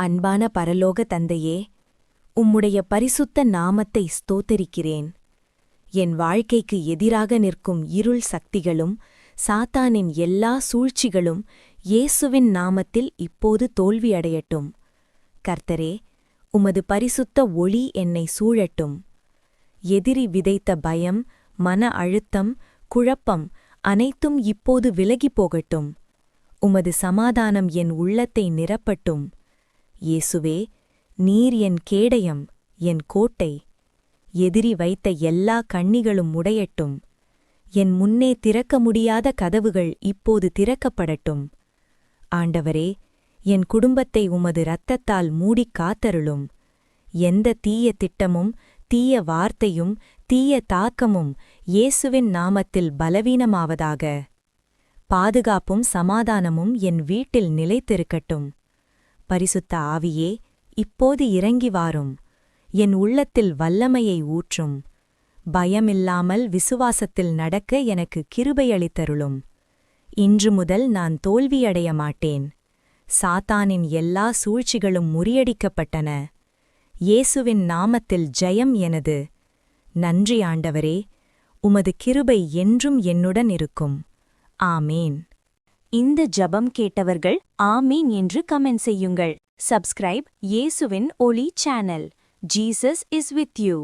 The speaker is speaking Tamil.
அன்பான பரலோக தந்தையே, உம்முடைய பரிசுத்த நாமத்தை ஸ்தோத்தரிக்கிறேன். என் வாழ்க்கைக்கு எதிராக நிற்கும் இருள் சக்திகளும் சாத்தானின் எல்லா சூழ்ச்சிகளும் இயேசுவின் நாமத்தில் இப்போது தோல்வியடையட்டும். கர்த்தரே, உமது பரிசுத்த ஒளி என்னை சூழட்டும். எதிரி விதைத்த பயம், மன அழுத்தம், குழப்பம் அனைத்தும் இப்போது விலகிப் போகட்டும். உமது சமாதானம் என் உள்ளத்தை நிரப்பட்டும். இயேசுவே, நீர் என் கேடயம், என் கோட்டை. எதிரி வைத்த எல்லா கண்ணிகளும் உடையட்டும். என் முன்னே திறக்க முடியாத கதவுகள் இப்போது திறக்கப்படட்டும். ஆண்டவரே, என் குடும்பத்தை உமது இரத்தத்தால் மூடிக் காத்தருளும். எந்த தீய திட்டமும், தீய வார்த்தையும், தீய தாக்கமும் இயேசுவின் நாமத்தில் பலவீனமாவதாக. பாதுகாப்பும் சமாதானமும் என் வீட்டில் நிலைத்திருக்கட்டும். பரிசுத்த ஆவியே, இப்போது இறங்கி வாரும். என் உள்ளத்தில் வல்லமையை ஊற்றும். பயமில்லாமல் விசுவாசத்தில் நடக்க எனக்கு கிருபையளித்தருளும். இன்று முதல் நான் தோல்வியடைய மாட்டேன். சாத்தானின் எல்லா சூழ்ச்சிகளும் முறியடிக்கப்பட்டன. இயேசுவின் நாமத்தில் ஜெயம் எனது. நன்றி ஆண்டவரே, உமது கிருபை என்றும் என்னுடன் இருக்கும். ஆமேன். இந்த ஜெபம் கேட்டவர்கள் ஆமீன் என்று கமெண்ட் செய்யுங்கள். சப்ஸ்கிரைப் இயேசுவின் ஒளி channel. Jesus is with you.